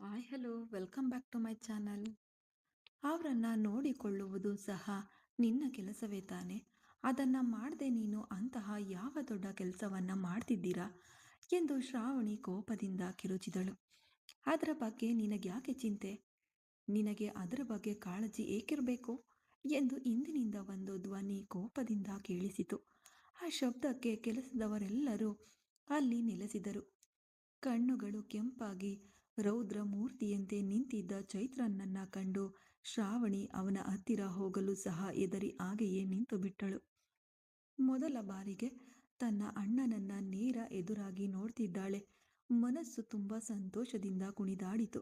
Hi hello welcome back to my channel. ಅವರನ್ನ ನೋಡಿಕೊಳ್ಳುವುದು ಸಹ ನಿನ್ನ ಕೆಲಸವೇ ತಾನೆ. ಅದನ್ನ ಮಾಡದೆ ನೀನು ಅಂತಹ ಯಾವ ದೊಡ್ಡ ಕೆಲಸವನ್ನ ಮಾಡ್ತಿದ್ದೀರಾ ಎಂದು ಶ್ರಾವಣಿ ಕೋಪದಿಂದ ಕಿರುಚಿದಳು. ಅದರ ಬಗ್ಗೆ ನಿನಗ್ಯಾಕೆ ಚಿಂತೆ? ನಿನಗೆ ಅದರ ಬಗ್ಗೆ ಕಾಳಜಿ ಏಕಿರಬೇಕು ಎಂದು ಇಂದಿನಿಂದ ಒಂದು ಧ್ವನಿ ಕೋಪದಿಂದ ಕೇಳಿಸಿತು. ಆ ಶಬ್ದಕ್ಕೆ ಕೆಲಸದವರೆಲ್ಲರೂ ಅಲ್ಲಿ ನೆಲೆಸಿದರು. ಕಣ್ಣುಗಳು ಕೆಂಪಾಗಿ ರೌದ್ರ ಮೂರ್ತಿಯಂತೆ ನಿಂತಿದ್ದ ಚೈತ್ರನನ್ನ ಕಂಡು ಶ್ರಾವಣಿ ಅವನ ಹತ್ತಿರ ಹೋಗಲು ಸಹ ಹೆದರಿ ಹಾಗೆಯೇ ನಿಂತು ಬಿಟ್ಟಳು. ಮೊದಲ ಬಾರಿಗೆ ತನ್ನ ಅಣ್ಣನನ್ನ ನೇರ ಎದುರಾಗಿ ನೋಡ್ತಿದ್ದಾಳೆ. ಮನಸ್ಸು ತುಂಬ ಸಂತೋಷದಿಂದ ಕುಣಿದಾಡಿತು.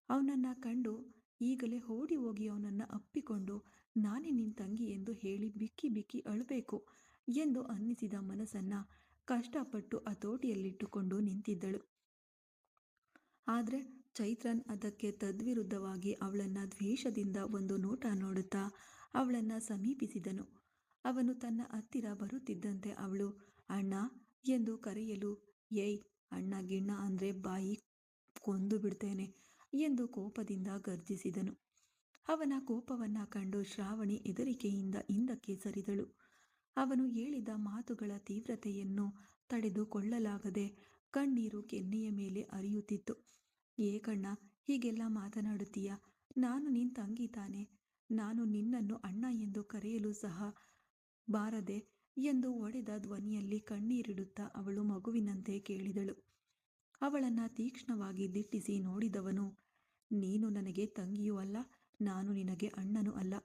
ಅವನನ್ನ ಕಂಡು ಈಗಲೇ ಓಡಿ ಹೋಗಿ ಅವನನ್ನ ಅಪ್ಪಿಕೊಂಡು ನಾನೇ ನಿನ್ ತಂಗಿ ಎಂದು ಹೇಳಿ ಬಿಕ್ಕಿ ಬಿಕ್ಕಿ ಅಳಬೇಕು ಎಂದು ಅನ್ನಿಸಿದ ಮನಸ್ಸನ್ನ ಕಷ್ಟಪಟ್ಟು ಹತೋಟಿಯಲ್ಲಿಟ್ಟುಕೊಂಡು ನಿಂತಿದ್ದಳು. ಆದ್ರೆ ಚೈತ್ರನ್ ಅದಕ್ಕೆ ತದ್ವಿರುದ್ಧವಾಗಿ ಅವಳನ್ನ ದ್ವೇಷದಿಂದ ಒಂದು ನೋಟ ನೋಡುತ್ತಾ ಅವಳನ್ನ ಸಮೀಪಿಸಿದನು. ಅವನು ತನ್ನ ಹತ್ತಿರ ಬರುತ್ತಿದ್ದಂತೆ ಅವಳು ಅಣ್ಣ ಎಂದು ಕರೆಯಲು, ಏಯ್ ಅಣ್ಣ ಗಿಣ್ಣ ಅಂದ್ರೆ ಬಾಯಿ ಕೊಂದು ಬಿಡ್ತೇನೆ ಎಂದು ಕೋಪದಿಂದ ಗರ್ಜಿಸಿದನು. ಅವನ ಕೋಪವನ್ನ ಕಂಡು ಶ್ರಾವಣಿ ಹೆದರಿಕೆಯಿಂದ ಹಿಂದಕ್ಕೆ ಸರಿದಳು. ಅವನು ಹೇಳಿದ ಮಾತುಗಳ ತೀವ್ರತೆಯನ್ನು ತಡೆದುಕೊಳ್ಳಲಾಗದೆ ಕಣ್ಣೀರು ಕೆನ್ನೆಯ ಮೇಲೆ ಹರಿಯುತ್ತಿತ್ತು. ಏಕಣ್ಣ ಹೀಗೆಲ್ಲ ಮಾತನಾಡುತ್ತೀಯ? ನಾನು ನಿನ್ ತಂಗಿ ತಾನೆ. ನಾನು ನಿನ್ನನ್ನು ಅಣ್ಣ ಎಂದು ಕರೆಯಲು ಸಹ ಬಾರದೆ ಎಂದು ಒಡೆದ ಧ್ವನಿಯಲ್ಲಿ ಕಣ್ಣೀರಿಡುತ್ತಾ ಅವಳು ಮಗುವಿನಂತೆ ಕೇಳಿದಳು. ಅವಳನ್ನ ತೀಕ್ಷ್ಣವಾಗಿ ದಿಟ್ಟಿಸಿ ನೋಡಿದವನು, ನೀನು ನನಗೆ ತಂಗಿಯೂ ಅಲ್ಲ, ನಾನು ನಿನಗೆ ಅಣ್ಣನೂ ಅಲ್ಲ.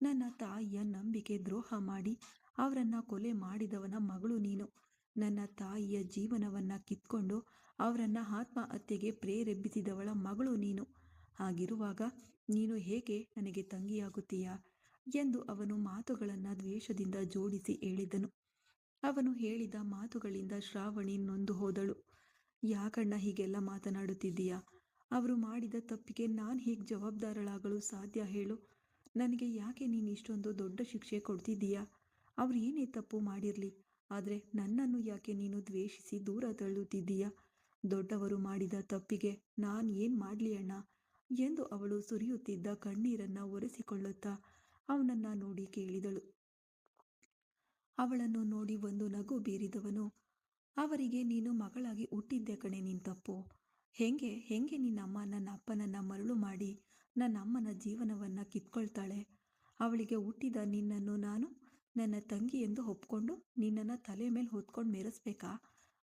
ನನ್ನ ತಾಯಿಯ ನಂಬಿಕೆ ದ್ರೋಹ ಮಾಡಿ ಅವರನ್ನ ಕೊಲೆ ಮಾಡಿದವನ ಮಗಳು ನೀನು. ನನ್ನ ತಾಯಿಯ ಜೀವನವನ್ನ ಕಿತ್ಕೊಂಡು ಅವರನ್ನ ಆತ್ಮಹತ್ಯೆಗೆ ಪ್ರೇರೇಪಿಸಿದವಳ ಮಗಳು ನೀನು. ಹಾಗಿರುವಾಗ ನೀನು ಹೇಗೆ ನನಗೆ ತಂಗಿಯಾಗುತ್ತೀಯಾ ಎಂದು ಅವನು ಮಾತುಗಳನ್ನು ದ್ವೇಷದಿಂದ ಜೋಡಿಸಿ ಹೇಳಿದನು. ಅವನು ಹೇಳಿದ ಮಾತುಗಳಿಂದ ಶ್ರಾವಣಿ ನೊಂದು ಹೋದಳು. ಯಾಕಣ್ಣ ಹೀಗೆಲ್ಲ ಮಾತನಾಡುತ್ತಿದ್ದೀಯಾ? ಅವರು ಮಾಡಿದ ತಪ್ಪಿಗೆ ನಾನು ಹೇಗೆ ಜವಾಬ್ದಾರಳಾಗಲು ಸಾಧ್ಯ ಹೇಳು? ನನಗೆ ಯಾಕೆ ನೀನು ಇಷ್ಟೊಂದು ದೊಡ್ಡ ಶಿಕ್ಷೆ ಕೊಡ್ತಿದ್ದೀಯಾ? ಅವ್ರು ಏನೇ ತಪ್ಪು ಮಾಡಿರಲಿ, ಆದರೆ ನನ್ನನ್ನು ಯಾಕೆ ನೀನು ದ್ವೇಷಿಸಿ ದೂರ ತಳ್ಳುತ್ತಿದ್ದೀಯಾ? ದೊಡ್ಡವರು ಮಾಡಿದ ತಪ್ಪಿಗೆ ನಾನು ಏನು ಮಾಡಲಿ ಅಣ್ಣ ಎಂದು ಅವಳು ಸುರಿಯುತ್ತಿದ್ದ ಕಣ್ಣೀರನ್ನು ಒರೆಸಿಕೊಳ್ಳುತ್ತಾ ಅವನನ್ನ ನೋಡಿ ಕೇಳಿದಳು. ಅವಳನ್ನು ನೋಡಿ ಒಂದು ನಗು ಬೀರಿದವನು, ಅವರಿಗೆ ನೀನು ಮಗಳಾಗಿ ಹುಟ್ಟಿದ್ದೆ ಕಣೆ ನಿನ್ ತಪ್ಪು. ಹೆಂಗೆ ಹೆಂಗೆ ನಿನ್ನಮ್ಮ ನನ್ನ ಅಪ್ಪನನ್ನ ಮರಳು ಮಾಡಿ ನನ್ನ ಅಮ್ಮನ ಜೀವನವನ್ನ ಕಿತ್ಕೊಳ್ತಾಳೆ? ಅವಳಿಗೆ ಹುಟ್ಟಿದ ನಿನ್ನನ್ನು ನಾನು ನನ್ನ ತಂಗಿ ಎಂದು ಒಪ್ಕೊಂಡು ನಿನ್ನನ್ನು ತಲೆ ಮೇಲೆ ಹೊತ್ಕೊಂಡು ಮೆರೆಸ್ಬೇಕಾ?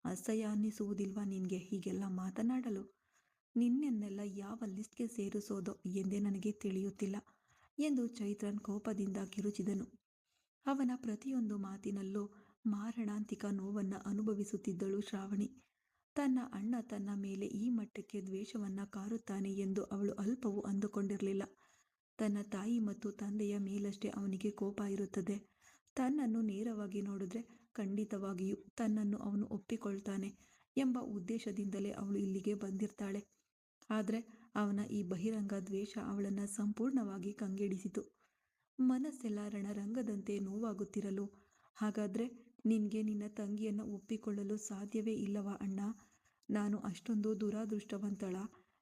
ಅಸಹ್ಯ ಅನ್ನಿಸುವುದಿಲ್ವಾ ನಿನಗೆ ಹೀಗೆಲ್ಲ ಮಾತನಾಡಲು? ನಿನ್ನೆನ್ನೆಲ್ಲ ಯಾವ ಲಿಸ್ಟ್ಗೆ ಸೇರಿಸೋದೋ ಎಂದೇ ನನಗೆ ತಿಳಿಯುತ್ತಿಲ್ಲ ಎಂದು ಚೈತ್ರನ್ ಕೋಪದಿಂದ ಕಿರುಚಿದನು. ಅವನ ಪ್ರತಿಯೊಂದು ಮಾತಿನಲ್ಲೂ ಮಾರಣಾಂತಿಕ ನೋವನ್ನು ಅನುಭವಿಸುತ್ತಿದ್ದಳು ಶ್ರಾವಣಿ. ತನ್ನ ಅಣ್ಣ ತನ್ನ ಮೇಲೆ ಈ ಮಟ್ಟಕ್ಕೆ ದ್ವೇಷವನ್ನ ಕಾರುತ್ತಾನೆ ಎಂದು ಅವಳು ಅಲ್ಪವೂ ಅಂದುಕೊಂಡಿರಲಿಲ್ಲ. ತನ್ನ ತಾಯಿ ಮತ್ತು ತಂದೆಯ ಮೇಲಷ್ಟೇ ಅವನಿಗೆ ಕೋಪ ಇರುತ್ತದೆ. ತನ್ನನ್ನು ನೇರವಾಗಿ ನೋಡಿದ್ರೆ ಖಂಡಿತವಾಗಿಯೂ ತನ್ನನ್ನು ಅವನು ಒಪ್ಪಿಕೊಳ್ತಾನೆ ಎಂಬ ಉದ್ದೇಶದಿಂದಲೇ ಅವಳು ಇಲ್ಲಿಗೆ ಬಂದಿರ್ತಾಳೆ. ಆದರೆ ಅವನ ಈ ಬಹಿರಂಗ ದ್ವೇಷ ಅವಳನ್ನು ಸಂಪೂರ್ಣವಾಗಿ ಕಂಗೆಡಿಸಿತು. ಮನಸ್ಸೆಲ್ಲ ರಣರಂಗದಂತೆ ನೋವಾಗುತ್ತಿರಲು, ಹಾಗಾದ್ರೆ ನಿನಗೆ ನಿನ್ನ ತಂಗಿಯನ್ನು ಒಪ್ಪಿಕೊಳ್ಳಲು ಸಾಧ್ಯವೇ ಇಲ್ಲವಾ ಅಣ್ಣ? ನಾನು ಅಷ್ಟೊಂದು ದುರಾದೃಷ್ಟವಂತಳ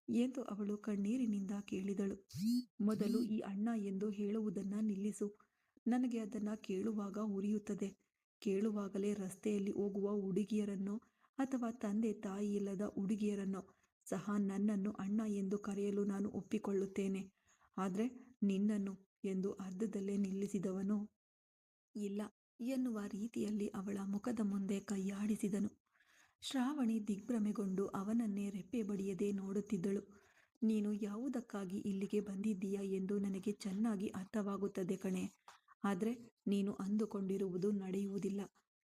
ಎಂದು ಅವಳು ಕಣ್ಣೀರಿನಿಂದ ಕೇಳಿದಳು. ಮೊದಲು ಈ ಅಣ್ಣ ಎಂದು ಹೇಳುವುದನ್ನ ನಿಲ್ಲಿಸು. ನನಗೆ ಅದನ್ನು ಕೇಳುವಾಗ ಉರಿಯುತ್ತದೆ. ಕೇಳುವಾಗಲೇ ರಸ್ತೆಯಲ್ಲಿ ಹೋಗುವ ಹುಡುಗಿಯರನ್ನೋ ಅಥವಾ ತಂದೆ ತಾಯಿ ಇಲ್ಲದ ಹುಡುಗಿಯರನ್ನೋ ಸಹ ನನ್ನನ್ನು ಅಣ್ಣ ಎಂದು ಕರೆಯಲು ನಾನು ಒಪ್ಪಿಕೊಳ್ಳುತ್ತೇನೆ. ಆದರೆ ನಿನ್ನನ್ನು ಎಂದು ಅರ್ಧದಲ್ಲೇ ನಿಲ್ಲಿಸಿದವನು, ಇಲ್ಲ ಎನ್ನುವ ರೀತಿಯಲ್ಲಿ ಅವಳ ಮುಖದ ಮುಂದೆ ಕೈಯಾಡಿಸಿದನು. ಶ್ರಾವಣಿ ದಿಗ್ಭ್ರಮೆಗೊಂಡು ಅವನನ್ನೇ ರೆಪ್ಪೆ ಬಡಿಯದೆ ನೋಡುತ್ತಿದ್ದಳು. ನೀನು ಯಾವುದಕ್ಕಾಗಿ ಇಲ್ಲಿಗೆ ಬಂದಿದ್ದೀಯಾ ಎಂದು ನನಗೆ ಚೆನ್ನಾಗಿ ಅರ್ಥವಾಗುತ್ತದೆ ಕಣೆ. ಆದರೆ ನೀನು ಅಂದುಕೊಂಡಿರುವುದು ನಡೆಯುವುದಿಲ್ಲ.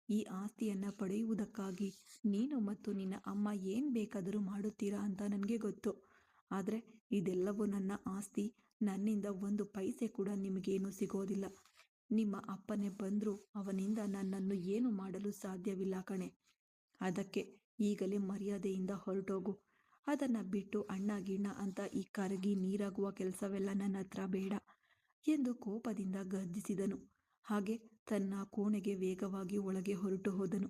ಈ ಆಸ್ತಿಯನ್ನು ಪಡೆಯುವುದಕ್ಕಾಗಿ ನೀನು ಮತ್ತು ನಿನ್ನ ಅಮ್ಮ ಏನು ಬೇಕಾದರೂ ಮಾಡುತ್ತೀರಾ ಅಂತ ನನಗೆ ಗೊತ್ತು. ಆದರೆ ಇದೆಲ್ಲವೂ ನನ್ನ ಆಸ್ತಿ. ನನ್ನಿಂದ ಒಂದು ಪೈಸೆ ಕೂಡ ನಿಮಗೇನು ಸಿಗೋದಿಲ್ಲ. ನಿಮ್ಮ ಅಪ್ಪನೇ ಬಂದರೂ ಅವನಿಂದ ನನ್ನನ್ನು ಏನು ಮಾಡಲು ಸಾಧ್ಯವಿಲ್ಲ ಕಣೆ. ಅದಕ್ಕೆ ಈಗಲೇ ಮರ್ಯಾದೆಯಿಂದ ಹೊರಟೋಗು. ಅದನ್ನು ಬಿಟ್ಟು ಅಣ್ಣ ಗಿಣ್ಣ ಅಂತ ಈ ಕರಗಿ ನೀರಾಗುವ ಕೆಲಸವೆಲ್ಲ ನನ್ನ ಹತ್ರ ಬೇಡ ಎಂದು ಕೋಪದಿಂದ ಗರ್ಜಿಸಿದನು. ಹಾಗೆ ತನ್ನ ಕೋಣೆಗೆ ವೇಗವಾಗಿ ಒಳಗೆ ಹೊರಟು ಹೋದನು.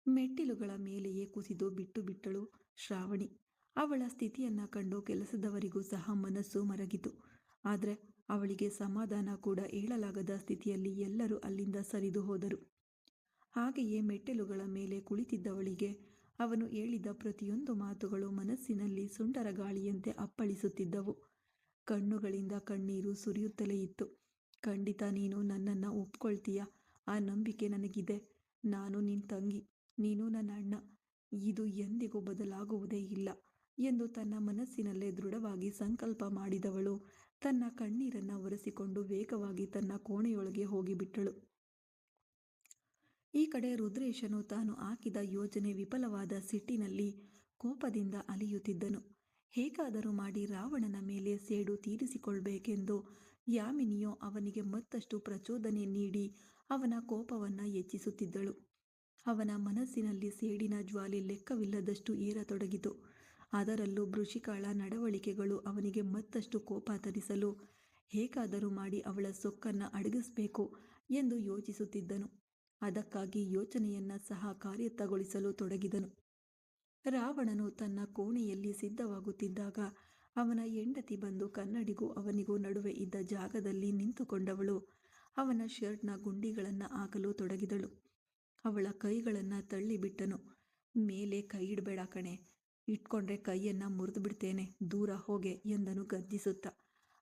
ಮೆಟ್ಟಿಲುಗಳ ಮೇಲೆಯೇ ಕುಸಿದು ಬಿಟ್ಟು ಬಿಟ್ಟಳು ಶ್ರಾವಣಿ. ಅವಳ ಸ್ಥಿತಿಯನ್ನು ಕಂಡು ಕೆಲಸದವರಿಗೂ ಸಹ ಮನಸ್ಸು ಮರಗಿತು. ಆದರೆ ಅವಳಿಗೆ ಸಮಾಧಾನ ಕೂಡ ಹೇಳಲಾಗದ ಸ್ಥಿತಿಯಲ್ಲಿ ಎಲ್ಲರೂ ಅಲ್ಲಿಂದ ಸರಿದು ಹೋದರು. ಹಾಗೆಯೇ ಮೆಟ್ಟಿಲುಗಳ ಮೇಲೆ ಕುಳಿತಿದ್ದವಳಿಗೆ ಅವನು ಹೇಳಿದ ಪ್ರತಿಯೊಂದು ಮಾತುಗಳು ಮನಸ್ಸಿನಲ್ಲಿ ಸುಂಟರ ಗಾಳಿಯಂತೆ ಅಪ್ಪಳಿಸುತ್ತಿದ್ದವು. ಕಣ್ಣುಗಳಿಂದ ಕಣ್ಣೀರು ಸುರಿಯುತ್ತಲೇ ಇತ್ತು. ಖಂಡಿತ ನೀನು ನನ್ನನ್ನು ಒಪ್ಕೊಳ್ತೀಯ, ಆ ನಂಬಿಕೆ ನನಗಿದೆ. ನಾನು ನಿನ್ನ ತಂಗಿ, ನೀನು ನನ್ನ ಅಣ್ಣ. ಇದು ಎಂದಿಗೂ ಬದಲಾಗುವುದೇ ಇಲ್ಲ ಎಂದು ತನ್ನ ಮನಸ್ಸಿನಲ್ಲೇ ದೃಢವಾಗಿ ಸಂಕಲ್ಪ ಮಾಡಿದವಳು ತನ್ನ ಕಣ್ಣೀರನ್ನು ಒರೆಸಿಕೊಂಡು ವೇಗವಾಗಿ ತನ್ನ ಕೋಣೆಯೊಳಗೆ ಹೋಗಿಬಿಟ್ಟಳು. ಈ ಕಡೆ ರುದ್ರೇಶನು ತಾನು ಹಾಕಿದ ಯೋಜನೆ ವಿಫಲವಾದ ಸಿಟ್ಟಿನಲ್ಲಿ ಕೋಪದಿಂದ ಅಲಿಯುತ್ತಿದ್ದನು. ಹೇಗಾದರೂ ಮಾಡಿ ರಾವಣನ ಮೇಲೆ ಸೇಡು ತೀರಿಸಿಕೊಳ್ಬೇಕೆಂದು ಯಾಮಿನಿಯು ಅವನಿಗೆ ಮತ್ತಷ್ಟು ಪ್ರಚೋದನೆ ನೀಡಿ ಅವನ ಕೋಪವನ್ನು ಹೆಚ್ಚಿಸುತ್ತಿದ್ದಳು. ಅವನ ಮನಸ್ಸಿನಲ್ಲಿ ಸೇಡಿನ ಜ್ವಾಲೆ ಲೆಕ್ಕವಿಲ್ಲದಷ್ಟು ಏರತೊಡಗಿತು. ಅದರಲ್ಲೂ ವೃಷಿಕಾಳ ನಡವಳಿಕೆಗಳು ಅವನಿಗೆ ಮತ್ತಷ್ಟು ಕೋಪ ತರಿಸಲು ಹೇಗಾದರೂ ಮಾಡಿ ಅವಳ ಸೊಕ್ಕನ್ನು ಅಡಗಿಸಬೇಕು ಎಂದು ಯೋಚಿಸುತ್ತಿದ್ದನು. ಅದಕ್ಕಾಗಿ ಯೋಚನೆಯನ್ನು ಸಹ ಕಾರ್ಯತಗೊಳಿಸಲು ತೊಡಗಿದನು. ರಾವಣನು ತನ್ನ ಕೋಣೆಯಲ್ಲಿ ಸಿದ್ಧವಾಗುತ್ತಿದ್ದಾಗ ಅವನ ಹೆಂಡತಿ ಬಂದು ಕನ್ನಡಿಗೂ ಅವನಿಗೂ ನಡುವೆ ಇದ್ದ ಜಾಗದಲ್ಲಿ ನಿಂತುಕೊಂಡವಳು ಅವನ ಶರ್ಟ್ನ ಗುಂಡಿಗಳನ್ನು ಹಾಕಲು ತೊಡಗಿದಳು. ಅವಳ ಕೈಗಳನ್ನು ತಳ್ಳಿಬಿಟ್ಟನು. ಮೇಲೆ ಕೈ ಇಡಬೇಡ ಕಣೆ, ಇಟ್ಕೊಂಡ್ರೆ ಕೈಯನ್ನು ಮುರಿದು ಬಿಡ್ತೇನೆ, ದೂರ ಹೋಗೆ ಎಂದನು ಗರ್ಜಿಸುತ್ತಾ.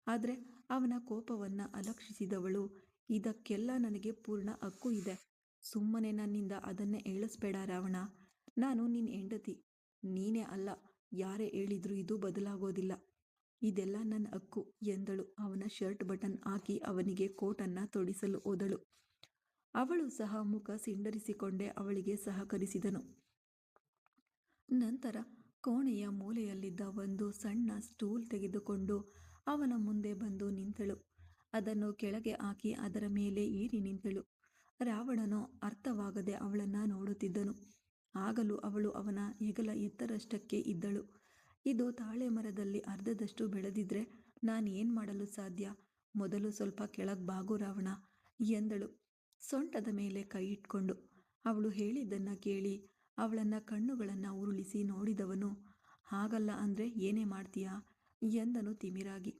ಆದರೆ ಅವನ ಕೋಪವನ್ನು ಅಲಕ್ಷಿಸಿದವಳು, ಇದಕ್ಕೆಲ್ಲ ನನಗೆ ಪೂರ್ಣ ಹಕ್ಕು ಇದೆ. ಸುಮ್ಮನೆ ನನ್ನಿಂದ ಅದನ್ನೇ ಹೇಳಿಸ್ಬೇಡ ರಾವಣ. ನಾನು ನಿನ್ನ ಹೆಂಡತಿ, ನೀನೇ ಅಲ್ಲ. ಯಾರೇ ಹೇಳಿದ್ರೂ ಇದು ಬದಲಾಗೋದಿಲ್ಲ. ಇದೆಲ್ಲ ನನ್ನ ಹಕ್ಕು ಎಂದಳು. ಅವನ ಶರ್ಟ್ ಬಟನ್ ಹಾಕಿ ಅವನಿಗೆ ಕೋಟನ್ನು ತೊಡಿಸಲು ಹೋದಳು. ಅವಳು ಸಹ ಮುಖ ಸಿಂಡರಿಸಿಕೊಂಡೇ ಅವಳಿಗೆ ಸಹಕರಿಸಿದನು. ನಂತರ ಕೋಣೆಯ ಮೂಲೆಯಲ್ಲಿದ್ದ ಒಂದು ಸಣ್ಣ ಸ್ಟೂಲ್ ತೆಗೆದುಕೊಂಡು ಅವನ ಮುಂದೆ ಬಂದು ನಿಂತಳು. ಅದನ್ನು ಕೆಳಗೆ ಹಾಕಿ ಅದರ ಮೇಲೆ ಏರಿ ನಿಂತಳು. ರಾವಣನು ಅರ್ಥವಾಗದೆ ಅವಳನ್ನು ನೋಡುತ್ತಿದ್ದನು. ಆಗಲೂ ಅವಳು ಅವನ ಹೆಗಲ ಎತ್ತರಷ್ಟಕ್ಕೆ ಇದ್ದಳು. ಇದು ತಾಳೆ ಮರದಲ್ಲಿ ಅರ್ಧದಷ್ಟು ಬೆಳೆದಿದ್ರೆ ನಾನು ಏನು ಮಾಡಲು ಸಾಧ್ಯ? ಮೊದಲು ಸ್ವಲ್ಪ ಕೆಳಗೆ ಬಾಗು ರಾವಣ ಎಂದಳು ಸೊಂಟದ ಮೇಲೆ ಕೈ ಇಟ್ಕೊಂಡು. ಅವಳು ಹೇಳಿದ್ದನ್ನು ಕೇಳಿ ಅವಳನ್ನ ಕಣ್ಣುಗಳನ್ನು ಉರುಳಿಸಿ ನೋಡಿದವನು, ಹಾಗಲ್ಲ ಅಂದರೆ ಏನೇ ಮಾಡ್ತೀಯಾ ಎಂದನು ತಿಮಿರಾಗಿ.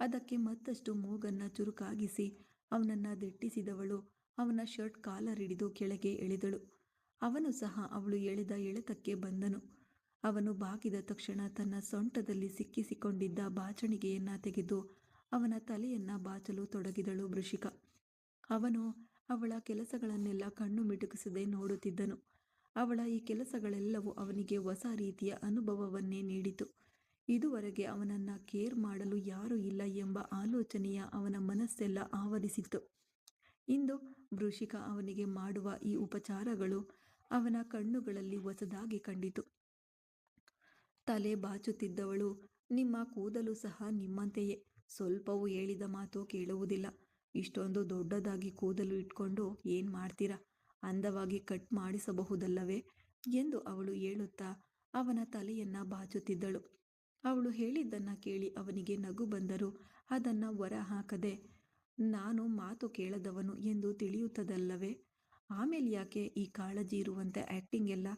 ಅದಕ್ಕೆ ಮತ್ತಷ್ಟು ಮೂಗನ್ನು ಚುರುಕಾಗಿಸಿ ಅವನನ್ನು ದಿಟ್ಟಿಸಿದವಳು ಅವನ ಶರ್ಟ್ ಕಾಲರ್ ಹಿಡಿದು ಕೆಳಗೆ ಎಳೆದಳು. ಅವನು ಸಹ ಅವಳು ಎಳೆದ ಎಳೆತಕ್ಕೆ ಬಂದನು. ಅವನು ಬಾಗಿದ ತಕ್ಷಣ ತನ್ನ ಸೊಂಟದಲ್ಲಿ ಸಿಕ್ಕಿಸಿಕೊಂಡಿದ್ದ ಬಾಚಣಿಗೆಯನ್ನು ತೆಗೆದು ಅವನ ತಲೆಯನ್ನು ಬಾಚಲು ತೊಡಗಿದಳು ವೃಷಿಕ. ಅವನು ಅವಳ ಕೆಲಸಗಳನ್ನೆಲ್ಲ ಕಣ್ಣು ಮಿಟುಕಿಸದೆ ನೋಡುತ್ತಿದ್ದನು. ಅವಳ ಈ ಕೆಲಸಗಳೆಲ್ಲವೂ ಅವನಿಗೆ ಹೊಸ ರೀತಿಯ ಅನುಭವವನ್ನೇ ನೀಡಿತು. ಇದುವರೆಗೆ ಅವನನ್ನು ಕೇರ್ ಮಾಡಲು ಯಾರೂ ಇಲ್ಲ ಎಂಬ ಆಲೋಚನೆಯ ಅವನ ಮನಸ್ಸೆಲ್ಲ ಆವರಿಸಿತ್ತು. ಇಂದು ವೃಷಿಕ ಅವನಿಗೆ ಮಾಡುವ ಈ ಉಪಚಾರಗಳು ಅವನ ಕಣ್ಣುಗಳಲ್ಲಿ ಹೊಸದಾಗಿ ಕಂಡಿತು. ತಲೆ ಬಾಚುತ್ತಿದ್ದವಳು, ನಿಮ್ಮ ಕೂದಲು ಸಹ ನಿಮ್ಮಂತೆಯೇ, ಸ್ವಲ್ಪವೂ ಹೇಳಿದ ಮಾತು ಕೇಳುವುದಿಲ್ಲ. ಇಷ್ಟೊಂದು ದೊಡ್ಡದಾಗಿ ಕೂದಲು ಇಟ್ಕೊಂಡು ಏನು ಮಾಡ್ತೀರಾ? ಅಂದವಾಗಿ ಕಟ್ ಮಾಡಿಸಬಹುದಲ್ಲವೇ ಎಂದು ಅವಳು ಹೇಳುತ್ತಾ ಅವನ ತಲೆಯನ್ನು ಬಾಚುತ್ತಿದ್ದಳು. ಅವಳು ಹೇಳಿದ್ದನ್ನು ಕೇಳಿ ಅವನಿಗೆ ನಗು ಬಂದರೂ ಅದನ್ನು ಹೊರ ಹಾಕದೆ, ನಾನು ಮಾತು ಕೇಳದವನು ಎಂದು ತಿಳಿಯುತ್ತದಲ್ಲವೇ, ಆಮೇಲೆ ಯಾಕೆ ಈ ಕಾಳಜಿ ಇರುವಂತೆ ಆ್ಯಕ್ಟಿಂಗ್ ಎಲ್ಲ?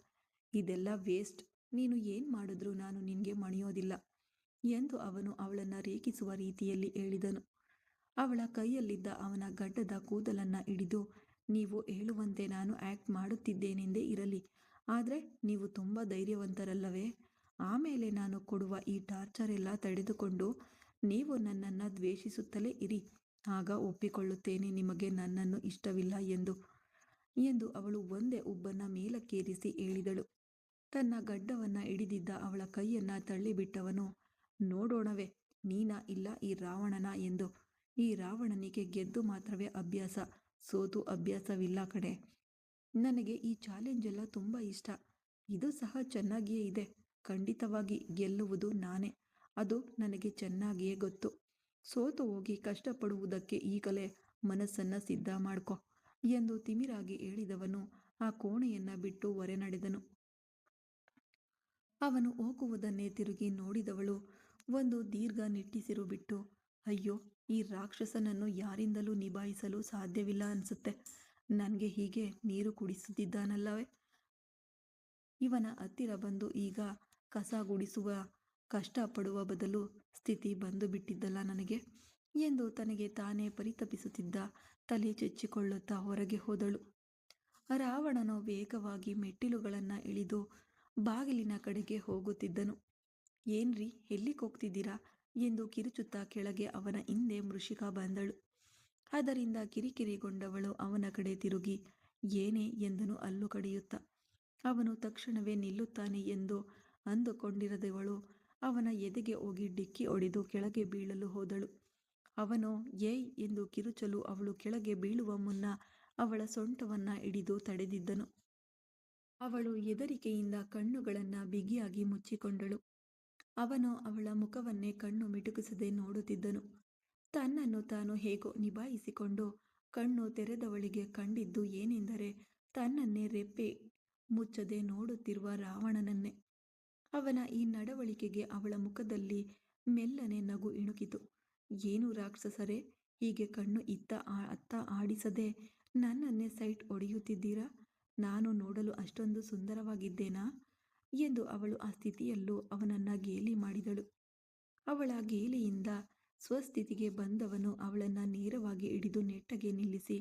ಇದೆಲ್ಲ ವೇಸ್ಟ್. ನೀನು ಏನು ಮಾಡಿದ್ರೂ ನಾನು ನಿನಗೆ ಮಣಿಯೋದಿಲ್ಲ ಎಂದು ಅವನು ಅವಳನ್ನು ರೇಗಿಸುವ ರೀತಿಯಲ್ಲಿ ಹೇಳಿದನು. ಅವಳ ಕೈಯಲ್ಲಿದ್ದ ಅವನ ಗಡ್ಡದ ಕೂದಲನ್ನು ಹಿಡಿದು, ನೀವು ಹೇಳುವಂತೆ ನಾನು ಆ್ಯಕ್ಟ್ ಮಾಡುತ್ತಿದ್ದೇನೆಂದೇ ಇರಲಿ, ಆದರೆ ನೀವು ತುಂಬ ಧೈರ್ಯವಂತರಲ್ಲವೇ? ಆಮೇಲೆ ನಾನು ಕೊಡುವ ಈ ಟಾರ್ಚರ್ ಎಲ್ಲ ತಡೆದುಕೊಂಡು ನೀವು ನನ್ನನ್ನು ದ್ವೇಷಿಸುತ್ತಲೇ ಇರಿ, ಆಗ ಒಪ್ಪಿಕೊಳ್ಳುತ್ತೇನೆ ನಿಮಗೆ ನನ್ನನ್ನು ಇಷ್ಟವಿಲ್ಲ ಎಂದು ಅವಳು ಒಂದೇ ಹುಬ್ಬನ್ನು ಮೇಲಕ್ಕೇರಿಸಿ ಹೇಳಿದಳು. ತನ್ನ ಗಡ್ಡವನ್ನು ಹಿಡಿದಿದ್ದ ಅವಳ ಕೈಯನ್ನು ತಳ್ಳಿಬಿಟ್ಟವನು, ನೋಡೋಣವೇ ನೀನಾ ಇಲ್ಲ ಈ ರಾವಣನ ಎಂದು. ಈ ರಾವಣನಿಗೆ ಗೆದ್ದು ಮಾತ್ರವೇ ಅಭ್ಯಾಸ, ಸೋತು ಅಭ್ಯಾಸವಿಲ್ಲ ಕಣೆ. ನನಗೆ ಈ ಚಾಲೆಂಜ್ ಎಲ್ಲ ತುಂಬ ಇಷ್ಟ. ಇದು ಸಹ ಚೆನ್ನಾಗಿಯೇ ಇದೆ. ಖಂಡಿತವಾಗಿ ಗೆಲ್ಲುವುದು ನಾನೇ, ಅದು ನನಗೆ ಚೆನ್ನಾಗಿಯೇ ಗೊತ್ತು. ಸೋತು ಹೋಗಿ ಕಷ್ಟಪಡುವುದಕ್ಕೆ ಈಗಲೇ ಮನಸ್ಸನ್ನು ಸಿದ್ಧ ಮಾಡ್ಕೊ ಎಂದು ತಿಮಿರಾಗಿ ಹೇಳಿದವನು ಆ ಕೋಣೆಯನ್ನು ಬಿಟ್ಟು ಹೊರ ನಡೆದನು. ಅವನು ಹೋಗುವುದನ್ನೇ ತಿರುಗಿ ನೋಡಿದವಳು ಒಂದು ದೀರ್ಘ ನಿಟ್ಟುಸಿರು ಬಿಟ್ಟು, ಅಯ್ಯೋ, ಈ ರಾಕ್ಷಸನನ್ನು ಯಾರಿಂದಲೂ ನಿಭಾಯಿಸಲು ಸಾಧ್ಯವಿಲ್ಲ ಅನಿಸುತ್ತೆ. ನನಗೆ ಹೀಗೆ ನೀರು ಕುಡಿಸುತ್ತಿದ್ದಾನಲ್ಲವೇ, ಇವನ ಹತ್ತಿರ ಬಂದು ಈಗ ಕಸ ಗುಡಿಸುವ ಕಷ್ಟಪಡುವ ಬದಲು ಸ್ಥಿತಿ ಬಂದು ಬಿಟ್ಟಿದ್ದಲ್ಲ ನನಗೆ ಎಂದು ತನಗೆ ತಾನೇ ಪರಿತಪಿಸುತ್ತಿದ್ದ. ತಲೆ ಚೆಚ್ಚಿಕೊಳ್ಳುತ್ತಾ ಹೊರಗೆ ಹೋದಳು. ರಾವಣನು ವೇಗವಾಗಿ ಮೆಟ್ಟಿಲುಗಳನ್ನು ಇಳಿದು ಬಾಗಿಲಿನ ಕಡೆಗೆ ಹೋಗುತ್ತಿದ್ದನು. ಏನ್ರಿ, ಎಲ್ಲಿಗೆ ಹೋಗ್ತಿದ್ದೀರಾ ಎಂದು ಕಿರುಚುತ್ತಾ ಕೆಳಗೆ ಅವನ ಹಿಂದೆ ಮೃಷಿಕಾ ಬಂದಳು. ಅದರಿಂದ ಕಿರಿಕಿರಿಗೊಂಡವಳು ಅವನ ಕಡೆ ತಿರುಗಿ ಏನೇ ಎಂದನು ಹಲ್ಲು ಕಡಿಯುತ್ತ. ಅವನು ತಕ್ಷಣವೇ ನಿಲ್ಲುತ್ತಾನೆ ಎಂದು ಅಂದುಕೊಂಡಿರದವಳು ಅವನ ಎದೆಗೆ ಹೋಗಿ ಡಿಕ್ಕಿ ಹೊಡೆದು ಕೆಳಗೆ ಬೀಳಲು ಹೋದಳು. ಅವನು ಏಯ್ ಎಂದು ಕಿರುಚಲು ಅವಳು ಕೆಳಗೆ ಬೀಳುವ ಮುನ್ನ ಅವಳ ಸೊಂಟವನ್ನು ಹಿಡಿದು ತಡೆದಿದ್ದನು. ಅವಳು ಹೆದರಿಕೆಯಿಂದ ಕಣ್ಣುಗಳನ್ನು ಬಿಗಿಯಾಗಿ ಮುಚ್ಚಿಕೊಂಡಳು. ಅವನು ಅವಳ ಮುಖವನ್ನೇ ಕಣ್ಣು ಮಿಟುಕಿಸದೆ ನೋಡುತ್ತಿದ್ದನು. ತನ್ನನ್ನು ತಾನು ಹೇಗೋ ನಿಭಾಯಿಸಿಕೊಂಡು ಕಣ್ಣು ತೆರೆದವಳಿಗೆ ಕಂಡಿದ್ದು ಏನೆಂದರೆ ತನ್ನನ್ನೇ ರೆಪ್ಪೆ ಮುಚ್ಚದೆ ನೋಡುತ್ತಿರುವ ರಾವಣನನ್ನೇ. ಅವನ ಈ ನಡವಳಿಕೆಗೆ ಅವಳ ಮುಖದಲ್ಲಿ ಮೆಲ್ಲನೆ ನಗು ಇಣುಕಿತು. ಏನು ರಾಕ್ಷಸರೇ, ಹೀಗೆ ಕಣ್ಣು ಅತ್ತ ಆಡಿಸದೆ ನನ್ನನ್ನೇ ಸೈಟ್ ಹೊಡೆಯುತ್ತಿದ್ದೀರಾ? ನಾನು ನೋಡಲು ಅಷ್ಟೊಂದು ಸುಂದರವಾಗಿದ್ದೇನಾ ಎಂದು ಅವಳು ಆ ಸ್ಥಿತಿಯಲ್ಲೂ ಅವನನ್ನು ಗೇಲಿ ಮಾಡಿದಳು. ಅವಳ ಗೇಲಿಯಿಂದ ಸ್ವಸ್ಥಿತಿಗೆ ಬಂದವನು ಅವಳನ್ನು ನೇರವಾಗಿ ಹಿಡಿದು ನೆಟ್ಟಗೆ ನಿಲ್ಲಿಸಿ,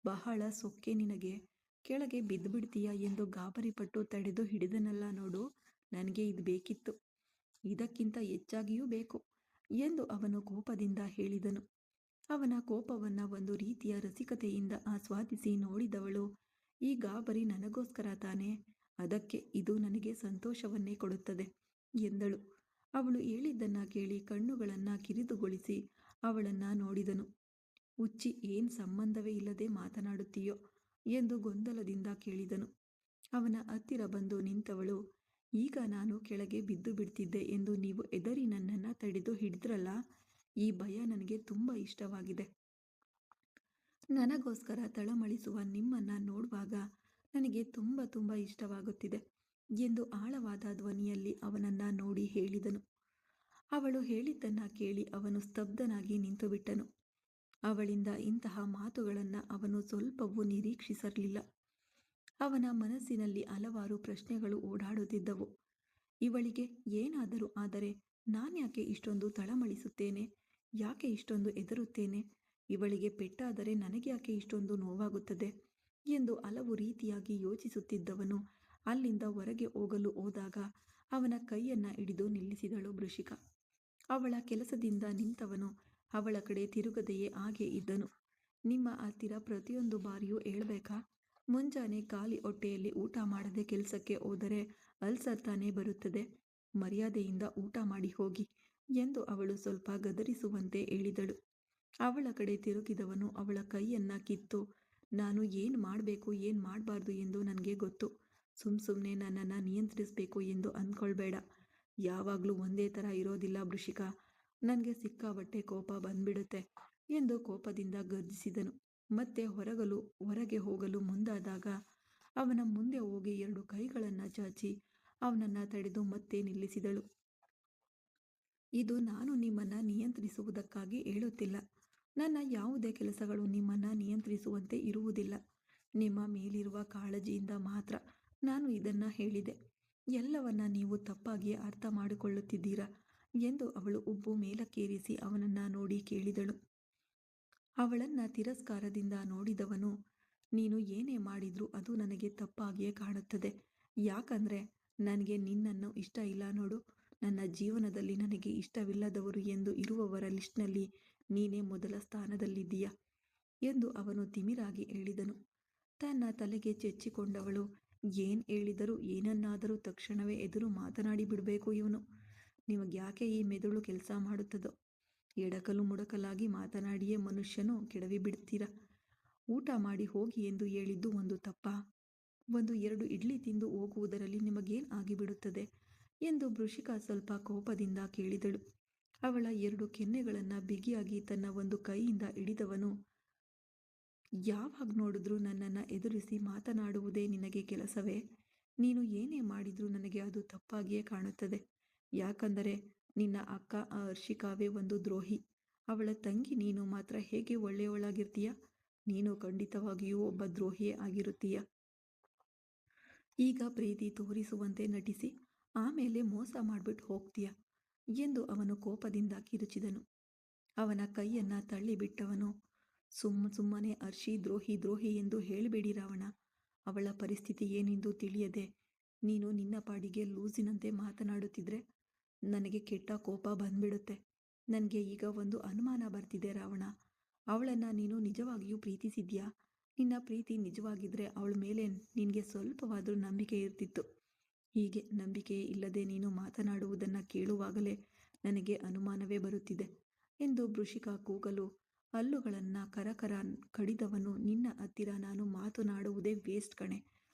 ಬಹಳ ಸೊಕ್ಕೆ ನಿನಗೆ, ಕೆಳಗೆ ಬಿದ್ದುಬಿಡ್ತೀಯಾ ಎಂದು ಗಾಬರಿಪಟ್ಟು ತಡೆದು ಹಿಡಿದನಲ್ಲ ನೋಡು, ನನಗೆ ಇದು ಬೇಕಿತ್ತು, ಇದಕ್ಕಿಂತ ಹೆಚ್ಚಾಗಿಯೂ ಬೇಕು ಎಂದು ಅವನು ಕೋಪದಿಂದ ಹೇಳಿದನು. ಅವನ ಕೋಪವನ್ನು ಒಂದು ರೀತಿಯ ರಸಿಕತೆಯಿಂದ ಆಸ್ವಾದಿಸಿ ನೋಡಿದವಳು, ಈ ಗಾಬರಿ ನನಗೋಸ್ಕರ ತಾನೇ, ಅದಕ್ಕೆ ಇದು ನನಗೆ ಸಂತೋಷವನ್ನೇ ಕೊಡುತ್ತದೆ ಎಂದಳು. ಅವಳು ಹೇಳಿದ್ದನ್ನು ಕೇಳಿ ಕಣ್ಣುಗಳನ್ನು ಕಿರಿದುಗೊಳಿಸಿ ಅವಳನ್ನು ನೋಡಿದನು. ಹುಚ್ಚಿ, ಏನು ಸಂಬಂಧವೇ ಇಲ್ಲದೆ ಮಾತನಾಡುತ್ತೀಯೋ ಎಂದು ಗೊಂದಲದಿಂದ ಕೇಳಿದನು. ಅವನ ಹತ್ತಿರ ಬಂದು ನಿಂತವಳು, ಈಗ ನಾನು ಕೆಳಗೆ ಬಿದ್ದು ಬಿಡ್ತಿದ್ದೆ ಎಂದು ನೀವು ಹೆದರಿ ನನ್ನನ್ನು ತಡೆದು ಹಿಡಿದ್ರಲ್ಲ, ಈ ಭಯ ನನಗೆ ತುಂಬ ಇಷ್ಟವಾಗಿದೆ. ನನಗೋಸ್ಕರ ತಳಮಳಿಸುವ ನಿಮ್ಮನ್ನು ನೋಡುವಾಗ ನನಗೆ ತುಂಬ ತುಂಬ ಇಷ್ಟವಾಗುತ್ತಿದೆ ಎಂದು ಆಳವಾದ ಧ್ವನಿಯಲ್ಲಿ ಅವನನ್ನು ನೋಡಿ ಹೇಳಿದನು. ಅವಳು ಹೇಳಿದ್ದನ್ನು ಕೇಳಿ ಅವನು ಸ್ತಬ್ಧನಾಗಿ ನಿಂತುಬಿಟ್ಟನು. ಅವಳಿಂದ ಇಂತಹ ಮಾತುಗಳನ್ನು ಅವನು ಸ್ವಲ್ಪವೂ ನಿರೀಕ್ಷಿಸಿರಲಿಲ್ಲ. ಅವನ ಮನಸ್ಸಿನಲ್ಲಿ ಹಲವಾರು ಪ್ರಶ್ನೆಗಳು ಓಡಾಡುತ್ತಿದ್ದವು. ಇವಳಿಗೆ ಏನಾದರೂ ಆದರೆ ನಾನ್ಯಾಕೆ ಇಷ್ಟೊಂದು ತಳಮಳಿಸುತ್ತೇನೆ, ಯಾಕೆ ಇಷ್ಟೊಂದು ಹೆದರುತ್ತೇನೆ, ಇವಳಿಗೆ ಪೆಟ್ಟಾದರೆ ನನಗೆ ಯಾಕೆ ಇಷ್ಟೊಂದು ನೋವಾಗುತ್ತದೆ ಎಂದು ಹಲವು ರೀತಿಯಾಗಿ ಯೋಚಿಸುತ್ತಿದ್ದವನು ಅಲ್ಲಿಂದ ಹೊರಗೆ ಹೋಗಲು ಹೋದಾಗ ಅವನ ಕೈಯನ್ನು ಹಿಡಿದು ನಿಲ್ಲಿಸಿದಳು ವೃಷಿಕಾ. ಅವಳ ಕೆಲಸದಿಂದ ನಿಂತವನು ಅವಳ ಕಡೆ ತಿರುಗದೆಯೇ ಹಾಗೆ ಇದ್ದನು. ನಿಮ್ಮ ಹತ್ತಿರ ಪ್ರತಿಯೊಂದು ಬಾರಿಯೂ ಹೇಳಬೇಕಾ? ಮುಂಜಾನೆ ಖಾಲಿ ಹೊಟ್ಟೆಯಲ್ಲಿ ಊಟ ಮಾಡದೆ ಕೆಲಸಕ್ಕೆ ಹೋದರೆ ಅಲ್ಸರ್ ತಾನೇ ಬರುತ್ತದೆ. ಮರ್ಯಾದೆಯಿಂದ ಊಟ ಮಾಡಿ ಹೋಗಿ ಎಂದು ಅವಳು ಸ್ವಲ್ಪ ಗದರಿಸುವಂತೆ ಹೇಳಿದಳು. ಅವಳ ಕಡೆ ತಿರುಗಿದವನು ಅವಳ ಕೈಯನ್ನು ಕಿತ್ತು, ನಾನು ಏನು ಮಾಡಬೇಕು ಏನು ಮಾಡಬಾರ್ದು ಎಂದು ನನಗೆ ಗೊತ್ತು, ಸುಮ್ಮನೆ ನನ್ನನ್ನು ನಿಯಂತ್ರಿಸಬೇಕು ಎಂದು ಅಂದ್ಕೊಳ್ಬೇಡ. ಯಾವಾಗಲೂ ಒಂದೇ ಥರ ಇರೋದಿಲ್ಲ ವೃಷಿಕಾ, ನನಗೆ ಸಿಕ್ಕಾಬಟ್ಟೆ ಕೋಪ ಬಂದ್ಬಿಡುತ್ತೆ ಎಂದು ಕೋಪದಿಂದ ಗರ್ಜಿಸಿದನು. ಮತ್ತೆ ಹೊರಗೆ ಹೋಗಲು ಮುಂದಾದಾಗ ಅವನ ಮುಂದೆ ಹೋಗಿ 2 ಕೈಗಳನ್ನು ಚಾಚಿ ಅವನನ್ನು ತಡೆದು ಮತ್ತೆ ನಿಲ್ಲಿಸಿದಳು. ಇದು ನಾನು ನಿಮ್ಮನ್ನು ನಿಯಂತ್ರಿಸುವುದಕ್ಕಾಗಿ ಹೇಳುತ್ತಿಲ್ಲ. ನನ್ನ ಯಾವುದೇ ಕೆಲಸಗಳು ನಿಮ್ಮನ್ನು ನಿಯಂತ್ರಿಸುವಂತೆ ಇರುವುದಿಲ್ಲ. ನಿಮ್ಮ ಮೇಲಿರುವ ಕಾಳಜಿಯಿಂದ ಮಾತ್ರ ನಾನು ಇದನ್ನು ಹೇಳಿದೆ. ಎಲ್ಲವನ್ನ ನೀವು ತಪ್ಪಾಗಿ ಅರ್ಥ ಮಾಡಿಕೊಳ್ಳುತ್ತಿದ್ದೀರಾ ಎಂದು ಅವಳು ಹುಬ್ಬು ಮೇಲಕ್ಕೇರಿಸಿ ಅವನನ್ನು ನೋಡಿ ಕೇಳಿದಳು. ಅವಳನ್ನು ತಿರಸ್ಕಾರದಿಂದ ನೋಡಿದವನು, ನೀನು ಏನೇ ಮಾಡಿದ್ರೂ ಅದು ನನಗೆ ತಪ್ಪಾಗಿಯೇ ಕಾಣುತ್ತದೆ. ಯಾಕಂದರೆ ನನಗೆ ನಿನ್ನನ್ನು ಇಷ್ಟ ಇಲ್ಲ ನೋಡು. ನನ್ನ ಜೀವನದಲ್ಲಿ ನನಗೆ ಇಷ್ಟವಿಲ್ಲದವರು ಎಂದು ಇರುವವರ ಲಿಸ್ಟ್ನಲ್ಲಿ ನೀನೇ ಮೊದಲ ಸ್ಥಾನದಲ್ಲಿದ್ದೀಯ ಎಂದು ಅವನು ತಿಮಿರಾಗಿ ಹೇಳಿದನು. ತನ್ನ ತಲೆಗೆ ಚೆಚ್ಚಿಕೊಂಡವಳು, ಏನು ಹೇಳಿದರೂ ಏನನ್ನಾದರೂ ತಕ್ಷಣವೇ ಎದುರು ಮಾತನಾಡಿ ಬಿಡಬೇಕು ಇವನು. ನಿಮಗ್ಯಾಕೆ ಈ ಮೆದುಳು ಕೆಲಸ ಮಾಡುತ್ತದೋ? ಎಡಕಲು ಮುಡಕಲಾಗಿ ಮಾತನಾಡಿಯೇ ಮನುಷ್ಯನು ಕೆಡವಿ ಬಿಡ್ತೀರ. ಊಟ ಮಾಡಿ ಹೋಗಿ ಎಂದು ಹೇಳಿದ್ದು ಒಂದು ತಪ್ಪಾ? 1-2 ಇಡ್ಲಿ ತಿಂದು ಹೋಗುವುದರಲ್ಲಿ ನಿಮಗೇನು ಆಗಿಬಿಡುತ್ತದೆ ಎಂದು ವೃಷಿಕಾ ಸ್ವಲ್ಪ ಕೋಪದಿಂದ ಕೇಳಿದಳು. ಅವಳ 2 ಕೆನ್ನೆಗಳನ್ನು ಬಿಗಿಯಾಗಿ ತನ್ನ ಒಂದು ಕೈಯಿಂದ ಹಿಡಿದವನು, ಯಾವಾಗ ನೋಡಿದ್ರೂ ನನ್ನನ್ನು ಎದುರಿಸಿ ಮಾತನಾಡುವುದೇ ನಿನಗೆ ಕೆಲಸವೇ? ನೀನು ಏನೇ ಮಾಡಿದ್ರೂ ನನಗೆ ಅದು ತಪ್ಪಾಗಿಯೇ ಕಾಣುತ್ತದೆ. ಯಾಕಂದರೆ ನಿನ್ನ ಅಕ್ಕ ಆ ಹರ್ಷಿಕಾವೇ ಒಂದು ದ್ರೋಹಿ. ಅವಳ ತಂಗಿ ನೀನು ಮಾತ್ರ ಹೇಗೆ ಒಳ್ಳೆಯವಳಾಗಿರ್ತೀಯ? ನೀನು ಖಂಡಿತವಾಗಿಯೂ ಒಬ್ಬ ದ್ರೋಹಿಯೇ ಆಗಿರುತ್ತೀಯ. ಈಗ ಪ್ರೀತಿ ತೋರಿಸುವಂತೆ ನಟಿಸಿ ಆಮೇಲೆ ಮೋಸ ಮಾಡಿಬಿಟ್ಟು ಹೋಗ್ತೀಯ. ಎಂದು ಅವನು ಕೋಪದಿಂದ ಕಿರುಚಿದನು. ಅವನ ಕೈಯನ್ನ ತಳ್ಳಿಬಿಟ್ಟವನು, ಸುಮ್ಮನೆ ಅರ್ಷಿ ದ್ರೋಹಿ ದ್ರೋಹಿ ಎಂದು ಹೇಳಬೇಡಿ ರಾವಣ. ಅವಳ ಪರಿಸ್ಥಿತಿ ಏನೆಂದು ತಿಳಿಯದೆ ನೀನು ನಿನ್ನ ಪಾಡಿಗೆ ಲೂಸಿನಂತೆ ಮಾತನಾಡುತ್ತಿದ್ರೆ ನನಗೆ ಕೆಟ್ಟ ಕೋಪ ಬಂದ್ಬಿಡುತ್ತೆ. ನನಗೆ ಈಗ ಒಂದು ಅನುಮಾನ ಬರ್ತಿದೆ ರಾವಣ. ಅವಳನ್ನು ನೀನು ನಿಜವಾಗಿಯೂ ಪ್ರೀತಿಸಿದ್ಯಾ? ನಿನ್ನ ಪ್ರೀತಿ ನಿಜವಾಗಿದ್ರೆ ಅವಳ ಮೇಲೆ ನಿನಗೆ ಸ್ವಲ್ಪವಾದರೂ ನಂಬಿಕೆ ಇರ್ತಿತ್ತು. ಹೀಗೆ ನಂಬಿಕೆಯೇ ಇಲ್ಲದೆ ನೀನು ಮಾತನಾಡುವುದನ್ನು ಕೇಳುವಾಗಲೇ ನನಗೆ ಅನುಮಾನವೇ ಬರುತ್ತಿದೆ ಎಂದು ವೃಷಿಕ ಕೂಗಲು, ಹಲ್ಲುಗಳನ್ನು ಕರಕರ ಕಡಿದವನು, ನಿನ್ನ ಹತ್ತಿರ ನಾನು ಮಾತನಾಡುವುದೇ ವೇಸ್ಟ್ ಕಣೆ.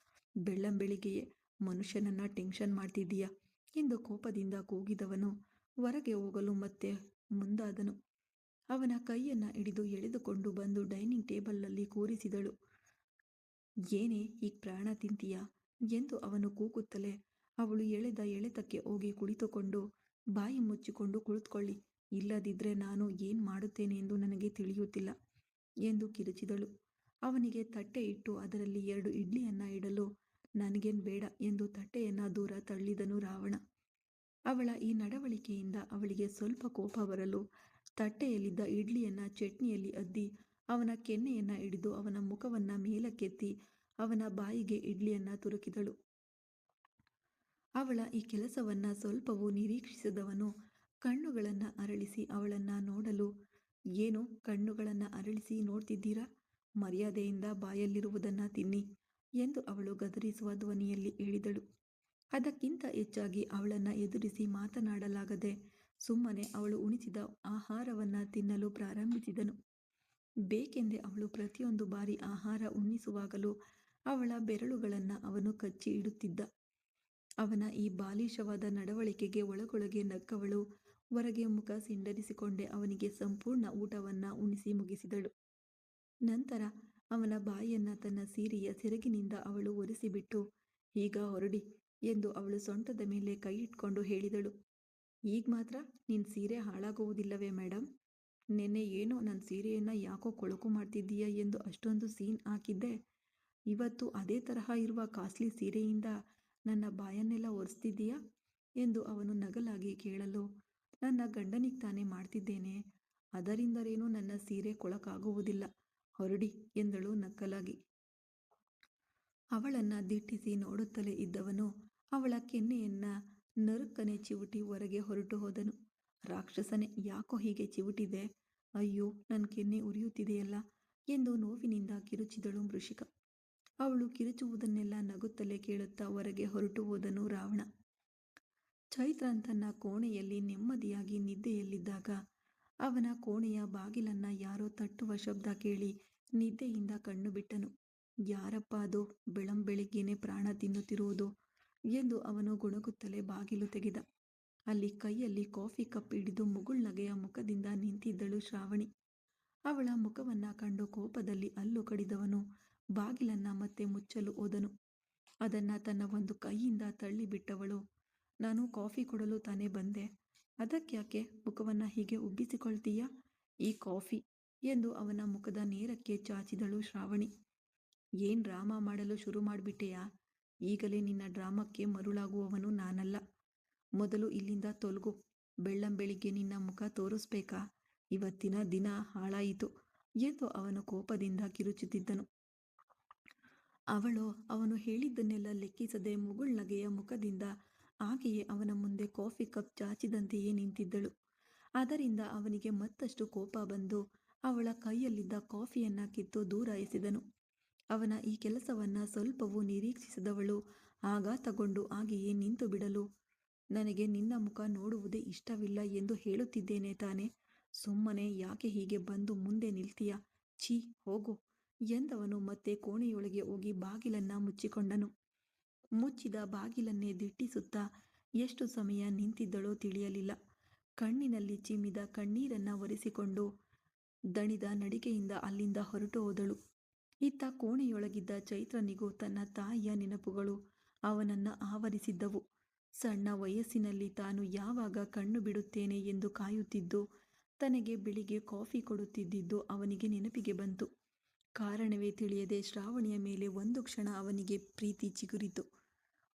ಬೆಳ್ಳಂಬೆಳಿಗ್ಗೆಯೇ ಮನುಷ್ಯನನ್ನ ಟೆನ್ಷನ್ ಮಾಡ್ತಿದ್ದೀಯಾ ಎಂದು ಕೋಪದಿಂದ ಕೂಗಿದವನು ಹೊರಗೆ ಹೋಗಲು ಮತ್ತೆ ಮುಂದಾದನು. ಅವನ ಕೈಯನ್ನು ಹಿಡಿದು ಎಳೆದುಕೊಂಡು ಬಂದು ಡೈನಿಂಗ್ ಟೇಬಲ್ನಲ್ಲಿ ಕೂರಿಸಿದಳು. ಏನೇ ಈಗ ಪ್ರಾಣ ತಿಂತೀಯಾ ಎಂದು ಅವನು ಕೂಗುತ್ತಲೇ ಅವಳು ಎಳೆದ ಎಳೆತಕ್ಕೆ ಹೋಗಿ ಕುಳಿತುಕೊಂಡು, ಬಾಯಿ ಮುಚ್ಚಿಕೊಂಡು ಕುಳಿತುಕೊಳ್ಳಿ, ಇಲ್ಲದಿದ್ದರೆ ನಾನು ಏನು ಮಾಡುತ್ತೇನೆ ಎಂದು ನನಗೆ ತಿಳಿಯುತ್ತಿಲ್ಲ ಎಂದು ಕಿರುಚಿದಳು. ಅವನಿಗೆ ತಟ್ಟೆ ಇಟ್ಟು ಅದರಲ್ಲಿ 2 ಇಡ್ಲಿಯನ್ನು ಇಡಲು, ನನಗೇನು ಬೇಡ ಎಂದು ತಟ್ಟೆಯನ್ನು ದೂರ ತಳ್ಳಿದನು ರಾವಣ. ಅವಳ ಈ ನಡವಳಿಕೆಯಿಂದ ಅವಳಿಗೆ ಸ್ವಲ್ಪ ಕೋಪ ಬರಲು ತಟ್ಟೆಯಲ್ಲಿದ್ದ ಇಡ್ಲಿಯನ್ನು ಚಟ್ನಿಯಲ್ಲಿ ಅದ್ದಿ ಅವನ ಕೆನ್ನೆಯನ್ನು ಹಿಡಿದು ಅವನ ಮುಖವನ್ನು ಮೇಲಕ್ಕೆತ್ತಿ ಅವನ ಬಾಯಿಗೆ ಇಡ್ಲಿಯನ್ನು ತುರುಕಿದಳು. ಅವಳ ಈ ಕೆಲಸವನ್ನು ಸ್ವಲ್ಪವೂ ನಿರೀಕ್ಷಿಸದವನು ಕಣ್ಣುಗಳನ್ನು ಅರಳಿಸಿ ಅವಳನ್ನು ನೋಡಲು, ಏನು ಕಣ್ಣುಗಳನ್ನು ಅರಳಿಸಿ ನೋಡ್ತಿದ್ದೀರಾ? ಮರ್ಯಾದೆಯಿಂದ ಬಾಯಲ್ಲಿರುವುದನ್ನು ತಿನ್ನಿ ಎಂದು ಅವಳು ಗದರಿಸುವ ಧ್ವನಿಯಲ್ಲಿ ಹೇಳಿದಳು. ಅದಕ್ಕಿಂತ ಹೆಚ್ಚಾಗಿ ಅವಳನ್ನು ಎದುರಿಸಿ ಮಾತನಾಡಲಾಗದೆ ಸುಮ್ಮನೆ ಅವಳು ಉಣಿಸಿದ ಆಹಾರವನ್ನು ತಿನ್ನಲು ಪ್ರಾರಂಭಿಸಿದನು. ಬೇಕೆಂದೇ ಅವಳು ಪ್ರತಿಯೊಂದು ಬಾರಿ ಆಹಾರ ಉಣ್ಣಿಸುವಾಗಲೂ ಅವಳ ಬೆರಳುಗಳನ್ನು ಅವನು ಕಚ್ಚಿ ಇಡುತ್ತಿದ್ದ. ಅವನ ಈ ಬಾಲಿಶವಾದ ನಡವಳಿಕೆಗೆ ಒಳಗೊಳಗೆ ನಕ್ಕವಳು ಹೊರಗೆ ಮುಖ ಸಿಂಡರಿಸಿಕೊಂಡೇ ಅವನಿಗೆ ಸಂಪೂರ್ಣ ಊಟವನ್ನು ಉಣಿಸಿ ಮುಗಿಸಿದಳು. ನಂತರ ಅವನ ಬಾಯಿಯನ್ನು ತನ್ನ ಸೀರೆಯ ಸೆರಗಿನಿಂದ ಅವಳು ಒರೆಸಿಬಿಟ್ಟು, ಈಗ ಹೊರಡಿ ಎಂದು ಅವಳು ಸೊಂಟದ ಮೇಲೆ ಕೈ ಇಟ್ಕೊಂಡು ಹೇಳಿದಳು. ಈಗ ಮಾತ್ರ ನಿನ್ನ ಸೀರೆ ಹಾಳಾಗುವುದಿಲ್ಲವೇ ಮೇಡಮ್? ನೆನ್ನೆ ಏನೋ ನನ್ನ ಸೀರೆಯನ್ನು ಯಾಕೋ ಕೊಳಕು ಮಾಡ್ತಿದ್ದೀಯಾ ಎಂದು ಅಷ್ಟೊಂದು ಸೀನ್ ಹಾಕಿದ್ದೆ. ಇವತ್ತು ಅದೇ ತರಹ ಇರುವ ಕಾಸ್ಟ್ಲಿ ಸೀರೆಯಿಂದ ನನ್ನ ಬಾಯನ್ನೆಲ್ಲ ಒರೆಸ್ತಿದ್ದೀಯಾ ಎಂದು ಅವನು ನಗಲಾಗಿ ಕೇಳಲು, ನನ್ನ ಗಂಡನಿಗೆ ತಾನೇ ಮಾಡ್ತಿದ್ದೇನೆ, ಅದರಿಂದರೇನೂ ನನ್ನ ಸೀರೆ ಕೊಳಕಾಗುವುದಿಲ್ಲ, ಹೊರಡಿ ಎಂದಳು ನಕ್ಕಲಾಗಿ. ಅವಳನ್ನು ದಿಟ್ಟಿಸಿ ನೋಡುತ್ತಲೇ ಇದ್ದವನು ಅವಳ ಕೆನ್ನೆಯನ್ನ ನರುಕ್ಕನೆ ಚಿವುಟಿ ಹೊರಗೆ ಹೊರಟು ಹೋದನು. ರಾಕ್ಷಸನೇ, ಯಾಕೋ ಹೀಗೆ ಚಿವುಟಿದೆ? ಅಯ್ಯೋ, ನನ್ನ ಕೆನ್ನೆ ಉರಿಯುತ್ತಿದೆಯಲ್ಲ ಎಂದು ನೋವಿನಿಂದ ಕಿರುಚಿದಳು ವೃಷಿಕ. ಅವಳು ಕಿರುಚುವುದನ್ನೆಲ್ಲ ನಗುತ್ತಲೇ ಕೇಳುತ್ತಾ ಹೊರಗೆ ಹೊರಟು ಹೋದನು ರಾವಣ. ಚೈತ್ರನ್ ತನ್ನ ಕೋಣೆಯಲ್ಲಿ ನೆಮ್ಮದಿಯಾಗಿ ನಿದ್ದೆಯಲ್ಲಿದ್ದಾಗ ಅವನ ಕೋಣೆಯ ಬಾಗಿಲನ್ನು ಯಾರೋ ತಟ್ಟುವ ಶಬ್ದ ಕೇಳಿ ನಿದ್ದೆಯಿಂದ ಕಣ್ಣು ಬಿಟ್ಟನು. ಯಾರಪ್ಪ ಅದು ಬೆಳಂಬೆಳಿಗ್ಗೆನೆ ಪ್ರಾಣ ತಿನ್ನುತ್ತಿರುವುದು ಎಂದು ಅವನು ಗುಣಗುತ್ತಲೇ ಬಾಗಿಲು ತೆಗೆದ. ಅಲ್ಲಿ ಕೈಯಲ್ಲಿ ಕಾಫಿ ಕಪ್ ಹಿಡಿದು ಮುಗುಳ್ನಗೆಯ ಮುಖದಿಂದ ನಿಂತಿದ್ದಳು ಶ್ರಾವಣಿ. ಅವಳ ಮುಖವನ್ನು ಕಂಡು ಕೋಪದಲ್ಲಿ ಹಲ್ಲು ಕಡಿದವನು ಬಾಗಿಲನ್ನು ಮತ್ತೆ ಮುಚ್ಚಲು ಹೋದನು. ಅದನ್ನು ತನ್ನ ಒಂದು ಕೈಯಿಂದ ತಳ್ಳಿಬಿಟ್ಟವಳು, ನಾನು ಕಾಫಿ ಕೊಡಲು ತಾನೇ ಬಂದೆ, ಅದಕ್ಯಾಕೆ ಮುಖವನ್ನು ಹೀಗೆ ಉಬ್ಬಿಸಿಕೊಳ್ತೀಯಾ? ಈ ಕಾಫಿ ಎಂದು ಅವನ ಮುಖದ ನೇರಕ್ಕೆ ಚಾಚಿದಳು ಶ್ರಾವಣಿ. ಏನು ಡ್ರಾಮಾ ಮಾಡಲು ಶುರು ಮಾಡಿಬಿಟ್ಟೆಯಾ? ಈಗಲೇ ನಿನ್ನ ಡ್ರಾಮಕ್ಕೆ ಮರುಳಾಗುವವನು ನಾನಲ್ಲ. ಮೊದಲು ಇಲ್ಲಿಂದ ತೊಲಗು. ಬೆಳ್ಳಂಬೆಳಿಗ್ಗೆ ನಿನ್ನ ಮುಖ ತೋರಿಸ್ಬೇಕಾ? ಇವತ್ತಿನ ದಿನ ಹಾಳಾಯಿತು ಎಂದು ಅವನು ಕೋಪದಿಂದ ಕಿರುಚುತ್ತಿದ್ದನು. ಅವಳು ಅವನು ಹೇಳಿದ್ದನ್ನೆಲ್ಲ ಲೆಕ್ಕಿಸದೆ ಮುಗುಳ್ನಗೆಯ ಮುಖದಿಂದ ಹಾಗೆಯೇ ಅವನ ಮುಂದೆ ಕಾಫಿ ಕಪ್ ಚಾಚಿದಂತೆಯೇ ನಿಂತಿದ್ದಳು. ಅದರಿಂದ ಅವನಿಗೆ ಮತ್ತಷ್ಟು ಕೋಪ ಬಂದು ಅವಳ ಕೈಯಲ್ಲಿದ್ದ ಕಾಫಿಯನ್ನು ಕಿತ್ತು ದೂರ ಎಸೆದನು. ಅವನ ಈ ಕೆಲಸವನ್ನು ಸ್ವಲ್ಪವೂ ನಿರೀಕ್ಷಿಸದವಳು ಆಘಾತಗೊಂಡು ಹಾಗೆಯೇ ನಿಂತು ಬಿಡಲು, ನನಗೆ ನಿನ್ನ ಮುಖ ನೋಡುವುದೇ ಇಷ್ಟವಿಲ್ಲ ಎಂದು ಹೇಳುತ್ತಿದ್ದೇನೆ ತಾನೆ, ಸುಮ್ಮನೆ ಯಾಕೆ ಹೀಗೆ ಬಂದು ಮುಂದೆ ನಿಲ್ತೀಯ? ಛೀ, ಹೋಗು ಎಂದವನು ಮತ್ತೆ ಕೋಣೆಯೊಳಗೆ ಹೋಗಿ ಬಾಗಿಲನ್ನು ಮುಚ್ಚಿಕೊಂಡನು. ಮುಚ್ಚಿದ ಬಾಗಿಲನ್ನೇ ದಿಟ್ಟಿಸುತ್ತಾ ಎಷ್ಟು ಸಮಯ ನಿಂತಿದ್ದಳೋ ತಿಳಿಯಲಿಲ್ಲ. ಕಣ್ಣಿನಲ್ಲಿ ಚಿಮ್ಮಿದ ಕಣ್ಣೀರನ್ನು ಒರೆಸಿಕೊಂಡು ದಣಿದ ನಡಿಗೆಯಿಂದ ಅಲ್ಲಿಂದ ಹೊರಟು ಹೋದಳು. ಇತ್ತ ಕೋಣೆಯೊಳಗಿದ್ದ ಚೈತ್ರನಿಗೂ ತನ್ನ ತಾಯಿಯ ನೆನಪುಗಳು ಅವನನ್ನು ಆವರಿಸಿದ್ದವು. ಸಣ್ಣ ವಯಸ್ಸಿನಲ್ಲಿ ತಾನು ಯಾವಾಗ ಕಣ್ಣು ಬಿಡುತ್ತೇನೆ ಎಂದು ಕಾಯುತ್ತಿದ್ದು, ತನಗೆ ಬೆಳಿಗ್ಗೆ ಕಾಫಿ ಕೊಡುತ್ತಿದ್ದಿದ್ದು ಅವನಿಗೆ ನೆನಪಿಗೆ ಬಂತು. ಕಾರಣವೇ ತಿಳಿಯದೆ ಶ್ರಾವಣಿಯ ಮೇಲೆ ಒಂದು ಕ್ಷಣ ಅವನಿಗೆ ಪ್ರೀತಿ ಚಿಗುರಿತು.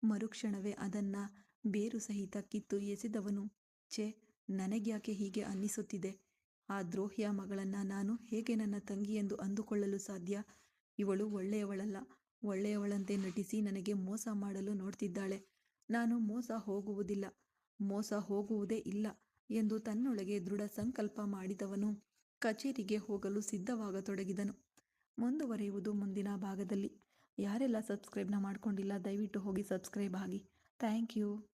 ಮರುಕ್ಷಣವೇ ಅದನ್ನು ಬೇರು ಸಹಿತ ಕಿತ್ತು ಎಸೆದವನು, ಛೆ, ನನಗ್ಯಾಕೆ ಹೀಗೆ ಅನ್ನಿಸುತ್ತಿದೆ? ಆ ದ್ರೋಹಿಯ ಮಗಳನ್ನು ನಾನು ಹೇಗೆ ನನ್ನ ತಂಗಿ ಎಂದು ಅಂದುಕೊಳ್ಳಲು ಸಾಧ್ಯ? ಇವಳು ಒಳ್ಳೆಯವಳಲ್ಲ. ಒಳ್ಳೆಯವಳಂತೆ ನಟಿಸಿ ನನಗೆ ಮೋಸ ಮಾಡಲು ನೋಡ್ತಿದ್ದಾಳೆ. ನಾನು ಮೋಸ ಹೋಗುವುದಿಲ್ಲ, ಮೋಸ ಹೋಗುವುದೇ ಇಲ್ಲ ಎಂದು ತನ್ನೊಳಗೆ ದೃಢ ಸಂಕಲ್ಪ ಮಾಡಿದವನು ಕಚೇರಿಗೆ ಹೋಗಲು ಸಿದ್ಧವಾಗತೊಡಗಿದನು. ಮುಂದುವರಿಯುವುದು ಮುಂದಿನ ಭಾಗದಲ್ಲಿ. ಯಾರೆಲ್ಲ ಸಬ್ಸ್ಕ್ರೈಬ್ನ ಮಾಡ್ಕೊಂಡಿಲ್ಲ ದಯವಿಟ್ಟು ಹೋಗಿ ಸಬ್ಸ್ಕ್ರೈಬ್ ಆಗಿ. Thank you.